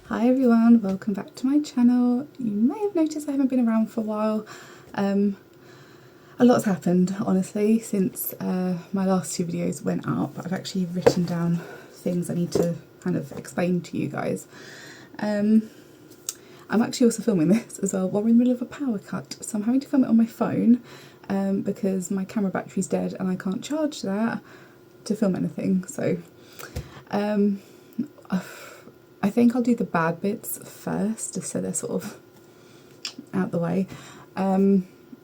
Hi everyone, welcome back to my channel. You may have noticed I haven't been around for a while. A lot's happened, honestly, since my last two videos went up. I've actually written down things I need to kind of explain to you guys. I'm actually also filming this as well while we're in the middle of a power cut, so I'm having to film it on my phone because my camera battery's dead and I can't charge that to film anything. So I think I'll do the bad bits first, just so they're sort of out the way.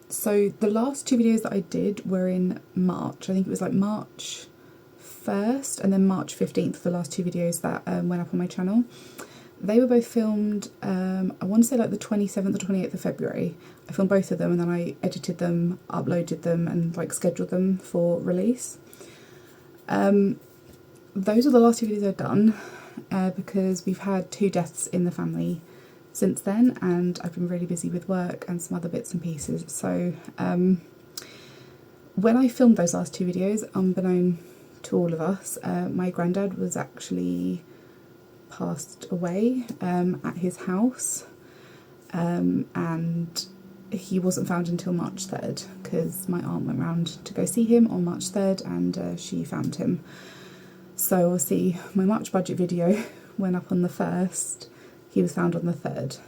So the last two videos that I did were in March. I think it was like March 1st and then March 15th, the last two videos that went up on my channel. They were both filmed, I want to say like the 27th or 28th of February. I filmed both of them and then I edited them, uploaded them and like scheduled them for release. Those are the last two videos I've done. Because we've had two deaths in the family since then and I've been really busy with work and some other bits and pieces. So when I filmed those last two videos, unbeknown to all of us, my granddad was actually passed away at his house, and he wasn't found until March 3rd because my aunt went round to go see him on March 3rd and she found him. So obviously my March budget video went up on the 1st, he was found on the 3rd.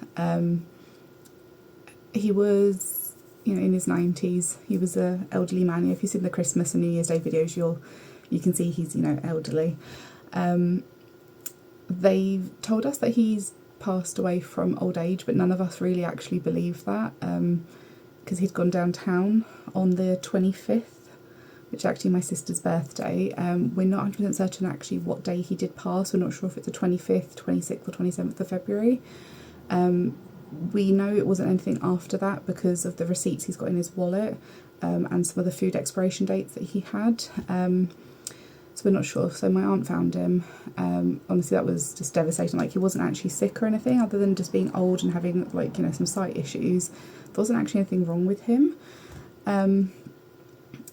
He was, in his 90s, he was an elderly man. If you've seen the Christmas and New Year's Day videos, you can see he's, elderly. They've told us that he's passed away from old age, but none of us really actually believe that, because he'd gone downtown on the 25th. Which is actually my sister's birthday. We're not 100% certain actually what day he did pass. We're not sure if it's the 25th, 26th or 27th of February. We know it wasn't anything after that because of the receipts he's got in his wallet and some of the food expiration dates that he had. So we're not sure. So my aunt found him. Honestly, that was just devastating. Like, he wasn't actually sick or anything other than just being old and having some sight issues. There wasn't actually anything wrong with him.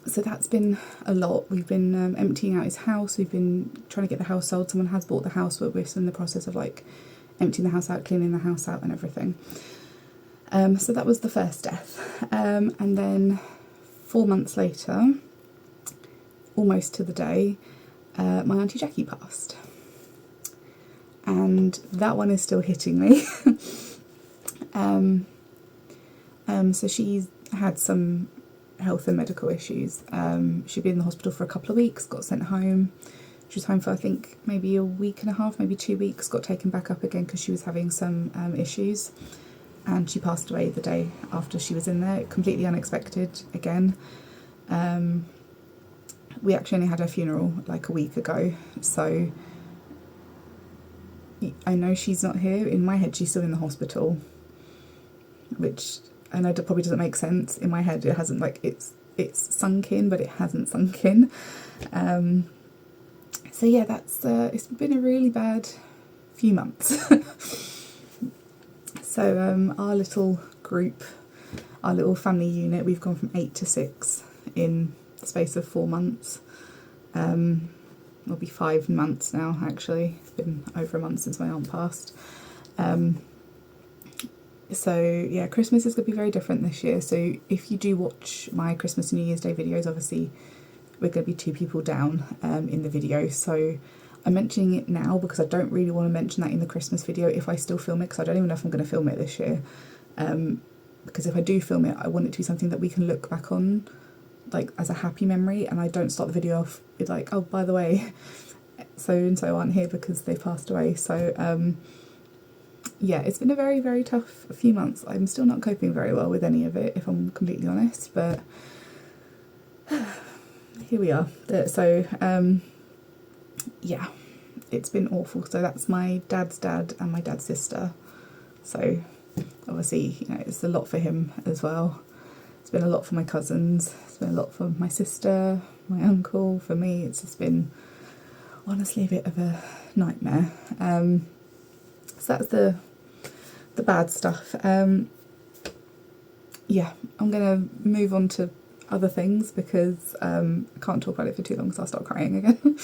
So that's been a lot. We've been emptying out his house. We've been trying to get the house sold. Someone has bought the house, but we're still in the process of emptying the house out, cleaning the house out and everything. So that was the first death. And then 4 months later, almost to the day, my Auntie Jackie passed. And that one is still hitting me. So she's had some health and medical issues. She'd been in the hospital for a couple of weeks, got sent home. She was home for I think maybe a week and a half, maybe 2 weeks, got taken back up again because she was having some issues, and she passed away the day after she was in there, completely unexpected again. We actually only had her funeral like a week ago, so I know she's not here. In my head she's still in the hospital, which I know that probably doesn't make sense. In my head it hasn't, it's sunk in, but it hasn't sunk in. So yeah, that's it's been a really bad few months. So our little group, our little family unit, we've gone from 8 to 6 in the space of 4 months. It'll be 5 months now actually. It's been over a month since my aunt passed. So yeah, Christmas is going to be very different this year. So if you do watch my Christmas and New Year's Day videos, obviously we're going to be 2 people down in the video. So I'm mentioning it now because I don't really want to mention that in the Christmas video if I still film it, because I don't even know if I'm going to film it this year. Because if I do film it, I want it to be something that we can look back on as a happy memory, and I don't start the video off with oh, by the way, so and so aren't here because they passed away. So yeah, it's been a very, very tough few months. I'm still not coping very well with any of it, if I'm completely honest, but here we are. So, yeah, it's been awful. So that's my dad's dad and my dad's sister. So obviously, it's a lot for him as well. It's been a lot for my cousins. It's been a lot for my sister, my uncle, for me. It's just been, honestly, a bit of a nightmare. So that's the bad stuff. Yeah, I'm going to move on to other things because I can't talk about it for too long because I'll start crying again.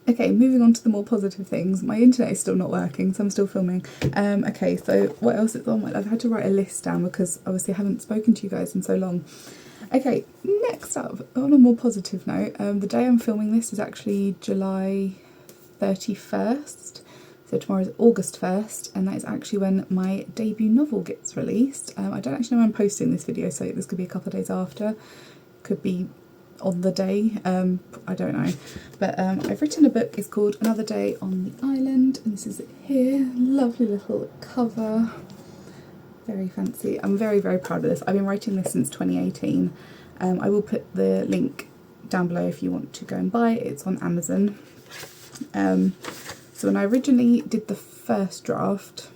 Okay, moving on to the more positive things. My internet is still not working, so I'm still filming. Okay, so what else is on my... I've had to write a list down because obviously I haven't spoken to you guys in so long. Okay, next up, on a more positive note, the day I'm filming this is actually July 31st. So tomorrow is August 1st, and that is actually when my debut novel gets released. I don't actually know when I'm posting this video, so this could be a couple of days after. Could be on the day, I don't know. But I've written a book. It's called Another Day on the Island, and this is it here. Lovely little cover. Very fancy. I'm very, very proud of this. I've been writing this since 2018. I will put the link down below if you want to go and buy it. It's on Amazon. So when I originally did the first draft,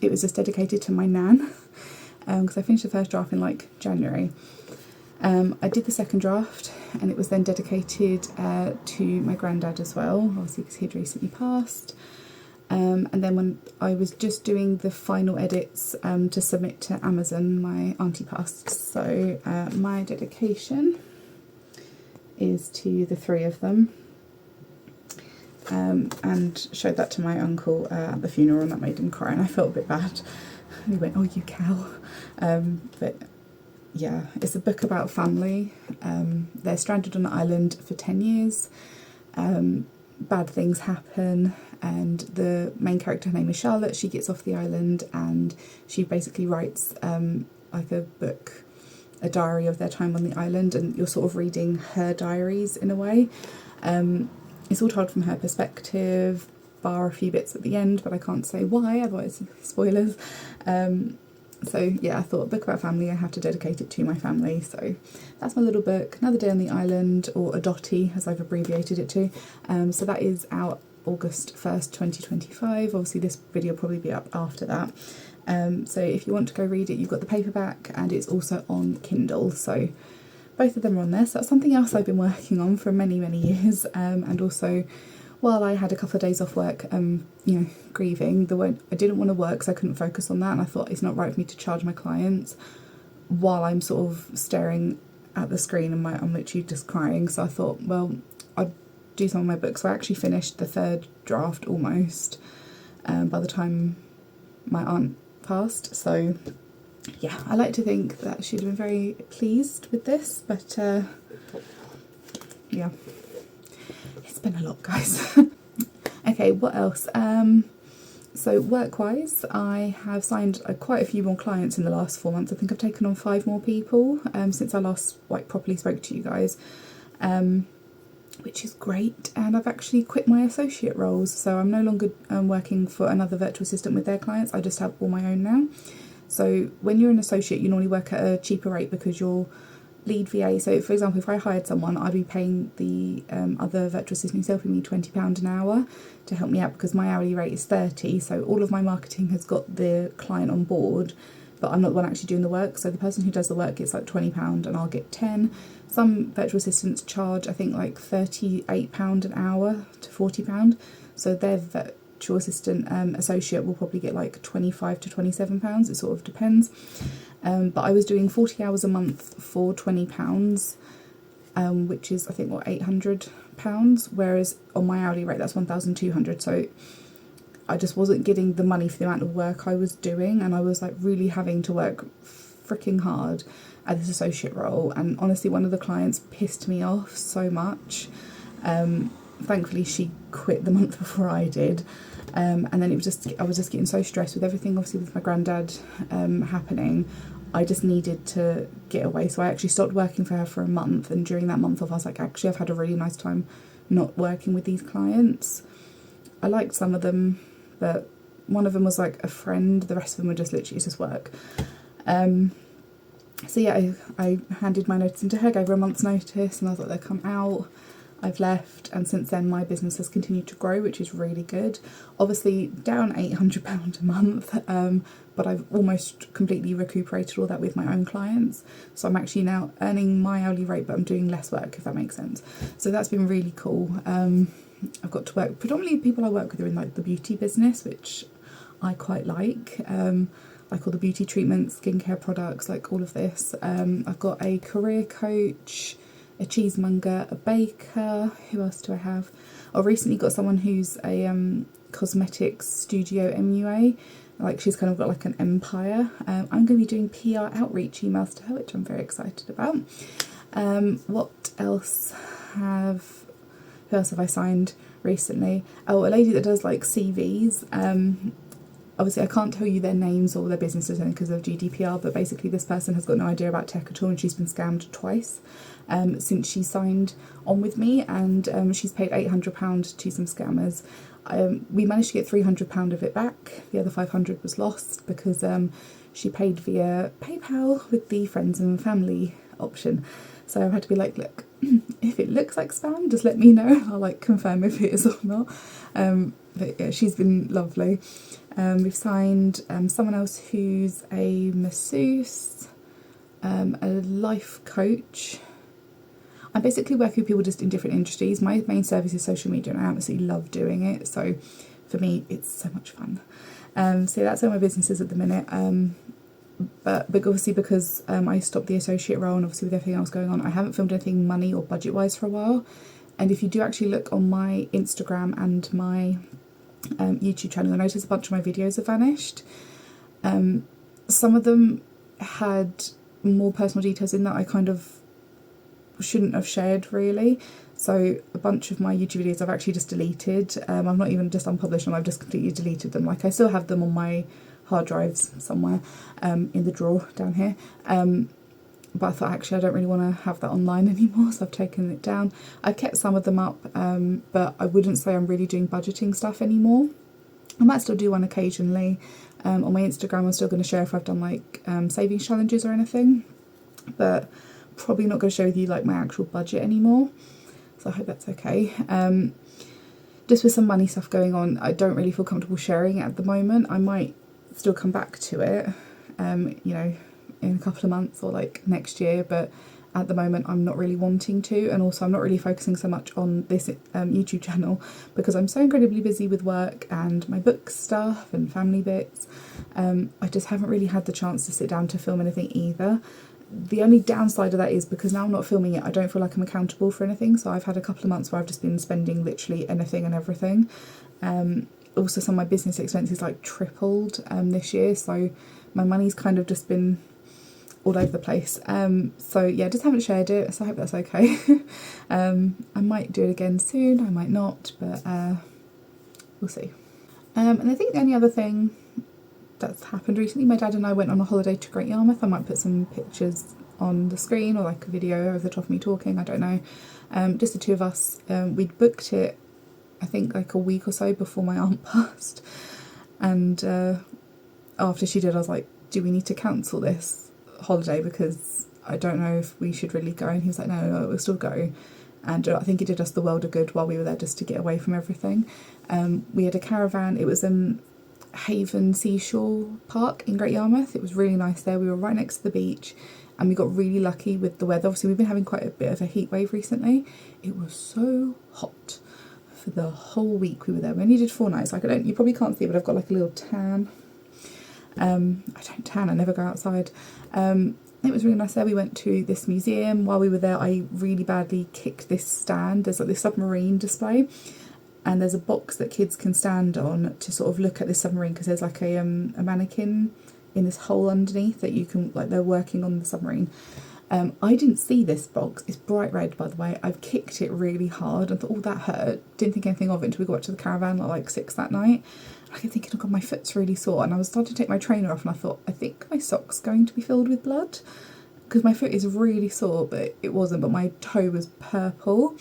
it was just dedicated to my nan, because I finished the first draft in like January. I did the second draft, and it was then dedicated to my granddad as well, obviously because he'd recently passed. And then when I was just doing the final edits to submit to Amazon, my auntie passed. So my dedication is to the three of them. And showed that to my uncle at the funeral, and that made him cry, and I felt a bit bad. He went, "Oh, you cow." But yeah, it's a book about family. They're stranded on an island for 10 years. Bad things happen, and the main character, her name is Charlotte. She gets off the island and she basically writes like a book, a diary of their time on the island, and you're sort of reading her diaries in a way. It's all told from her perspective, bar a few bits at the end, but I can't say why, otherwise spoilers. So yeah, I thought a book about family, I have to dedicate it to my family. So that's my little book, Another Day on the Island, or a Dotty as I've abbreviated it to. So that is out August 1st, 2025. Obviously this video will probably be up after that. So if you want to go read it, you've got the paperback, and it's also on Kindle. So both of them are on there. So that's something else I've been working on for many, many years. And also, while I had a couple of days off work, you know, grieving, I didn't want to work, so I couldn't focus on that. And I thought it's not right for me to charge my clients while I'm sort of staring at the screen and I'm literally just crying. So I thought, well, I'd do some of my books. So I actually finished the third draft almost by the time my aunt passed. So yeah, I like to think that she'd have been very pleased with this, but yeah, it's been a lot, guys. Okay, what else? So Workwise, I have signed quite a few more clients in the last 4 months. I think I've taken on 5 more people since I last properly spoke to you guys, which is great. And I've actually quit my associate roles, so I'm no longer working for another virtual assistant with their clients. I just have all my own now. So when you're an associate, you normally work at a cheaper rate because you're lead VA. So for example, if I hired someone, I'd be paying the other virtual assistant who's helping me £20 an hour to help me out, because my hourly rate is 30. So all of my marketing has got the client on board, but I'm not the one actually doing the work. So the person who does the work gets like £20 and I'll get 10. Some virtual assistants charge, I think, like £38 an hour to £40. So their virtual assistant associate will probably get like £25 to £27. It sort of depends. But I was doing 40 hours a month for £20, which is, I think, what, £800, whereas on my hourly rate that's 1,200. So I just wasn't getting the money for the amount of work I was doing, and I was like really having to work freaking hard at this associate role. And honestly, one of the clients pissed me off so much. Thankfully she quit the month before I did. And then I was just getting so stressed with everything, obviously with my granddad happening. I just needed to get away, so I actually stopped working for her for a month, and during that month off I was like, actually I've had a really nice time not working with these clients. I liked some of them, but one of them was like a friend, the rest of them were just literally just work. So yeah, I handed my notice into her, gave her a month's notice, and I was like, they'll come out. I've left, and since then my business has continued to grow, which is really good. Obviously down £800 a month, but I've almost completely recuperated all that with my own clients. So I'm actually now earning my hourly rate, but I'm doing less work, if that makes sense. So that's been really cool. I've got to work, predominantly people I work with are in like the beauty business, which I quite like all the beauty treatments, skincare products, like all of this. I've got a career coach, a cheesemonger, a baker. Who else do I have? I recently got someone who's a cosmetics studio MUA. Like, she's kind of got like an empire. I'm going to be doing PR outreach emails to her, which I'm very excited about. What else who else have I signed recently? Oh, a lady that does like CVs. Obviously I can't tell you their names or their businesses because of GDPR, but basically this person has got no idea about tech at all, and she's been scammed twice since she signed on with me, and she's paid £800 to some scammers. We managed to get £300 of it back. The other £500 was lost because she paid via PayPal with the friends and family option. So I've had to be like, look, if it looks like spam, just let me know. I'll like confirm if it is or not. But yeah, she's been lovely. We've signed someone else who's a masseuse, a life coach. I basically work with people just in different industries. My main service is social media, and I absolutely love doing it. So for me, it's so much fun. So that's where my business is at the minute. But obviously because I stopped the associate role, and obviously with everything else going on, I haven't filmed anything money or budget wise for a while. And if you do actually look on my Instagram and my YouTube channel, you'll notice a bunch of my videos have vanished. Some of them had more personal details in that I kind of shouldn't have shared really. So a bunch of my YouTube videos I've actually just deleted. I've not even just unpublished them, I've just completely deleted them. Like, I still have them on my hard drives somewhere in the drawer down here, but I thought actually I don't really want to have that online anymore, so I've taken it down. I've kept some of them up, but I wouldn't say I'm really doing budgeting stuff anymore. I might still do one occasionally. On my Instagram I'm still going to share if I've done like savings challenges or anything, but probably not going to share with you like my actual budget anymore, so I hope that's okay. Just with some money stuff going on, I don't really feel comfortable sharing it at the moment. I might still come back to it, you know, in a couple of months or like next year, but at the moment I'm not really wanting to, and also I'm not really focusing so much on this YouTube channel because I'm so incredibly busy with work and my book stuff and family bits. I just haven't really had the chance to sit down to film anything either. The only downside of that is because now I'm not filming it, I don't feel like I'm accountable for anything, so I've had a couple of months where I've just been spending literally anything and everything. Also some of my business expenses like tripled this year, so my money's kind of just been all over the place. So yeah, just haven't shared it, so I hope that's okay. I might do it again soon, I might not, but we'll see. And I think the only other thing that's happened recently, my dad and I went on a holiday to Great Yarmouth. I might put some pictures on the screen or like a video over the top of me talking, I don't know. Just the two of us. We'd booked it I think like a week or so before my aunt passed, and after she did I was like, do we need to cancel this holiday because I don't know if we should really go, and he was like, no, we'll still go. And I think it did us the world of good while we were there just to get away from everything. We had a caravan. It was in Haven Seashore Park in Great Yarmouth. It was really nice there. We were right next to the beach and we got really lucky with the weather. Obviously we've been having quite a bit of a heat wave recently. It was so hot for the whole week we were there. We only did 4 nights. Like, you probably can't see it, but I've got like a little tan. I don't tan, I never go outside. It was really nice there. We went to this museum. While we were there, I really badly kicked this stand. There's like this submarine display, and there's a box that kids can stand on to sort of look at this submarine, because there's like a mannequin in this hole underneath that you can, like, they're working on the submarine. I didn't see this box. It's bright red, by the way. I've kicked it really hard and thought, oh, that hurt. Didn't think anything of it until we got back to the caravan at like 6 that night. I kept thinking, oh god, my foot's really sore, and I was starting to take my trainer off and I thought, I think my sock's going to be filled with blood, because my foot is really sore, but it wasn't, but my toe was purple.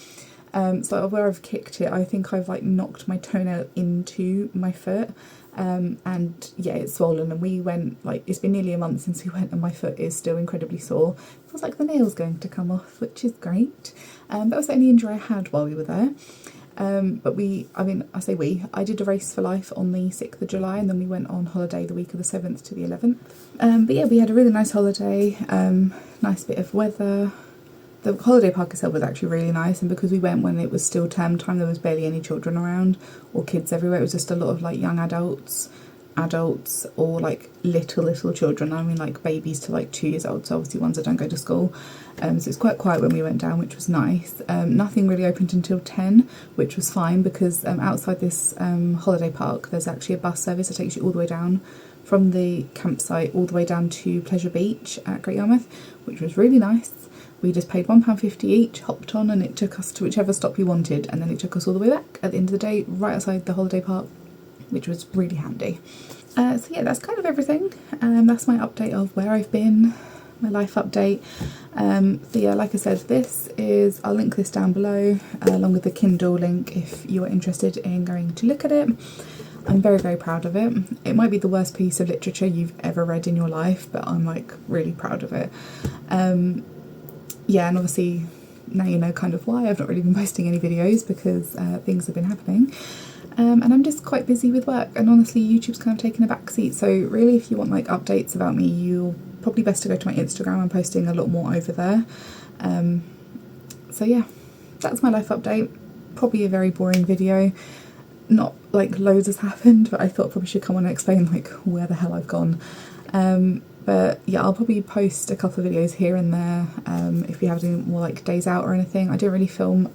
So where I've kicked it, I think I've like knocked my toenail into my foot, and yeah, it's swollen. And we went, like, it's been nearly a month since we went, and my foot is still incredibly sore. It feels like the nail's going to come off, which is great. That was the only injury I had while we were there. But I did a race for life on the 6th of July, and then we went on holiday the week of the 7th to the 11th. But yeah, we had a really nice holiday, nice bit of weather. The holiday park itself was actually really nice, and because we went when it was still term time, there was barely any children around or kids everywhere. It was just a lot of like young adults adults or like little children. I mean like babies to like 2 years old, so obviously ones that don't go to school. So it's quite quiet when we went down, which was nice. Nothing really opened until 10, which was fine because outside this holiday park there's actually a bus service that takes you all the way down from the campsite all the way down to Pleasure Beach at Great Yarmouth, which was really nice. We just paid £1.50 each, hopped on, and it took us to whichever stop we wanted, and then it took us all the way back at the end of the day, right outside the holiday park, which was really handy. So yeah, that's kind of everything. That's my update of where I've been, my life update. So yeah, like I said, I'll link this down below, along with the Kindle link if you are interested in going to look at it. I'm very, very proud of it. It might be the worst piece of literature you've ever read in your life, but I'm like really proud of it. Yeah, and obviously now you know kind of why I've not really been posting any videos, because things have been happening. And I'm just quite busy with work, and honestly YouTube's kind of taken a back seat, so really if you want like updates about me, you're probably best to go to my Instagram. I'm posting a lot more over there. So yeah, that's my life update. Probably a very boring video. Not like loads has happened, but I thought I probably should come on and explain like where the hell I've gone. But yeah, I'll probably post a couple of videos here and there if we have any more like days out or anything. I didn't really film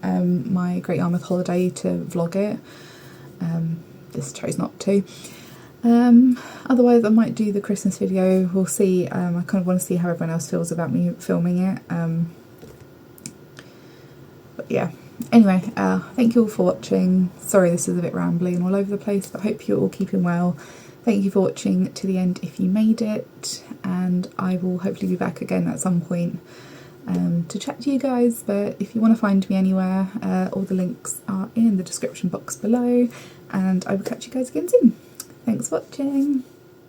my Great Yarmouth holiday to vlog it. Just chose not to. Otherwise I might do the Christmas video, we'll see. I kind of want to see how everyone else feels about me filming it. But yeah, anyway, thank you all for watching. Sorry this is a bit rambly and all over the place, but I hope you're all keeping well. Thank you for watching to the end if you made it, and I will hopefully be back again at some point to chat to you guys. But if you want to find me anywhere, all the links are in the description box below, and I will catch you guys again soon. Thanks for watching.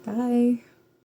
Bye.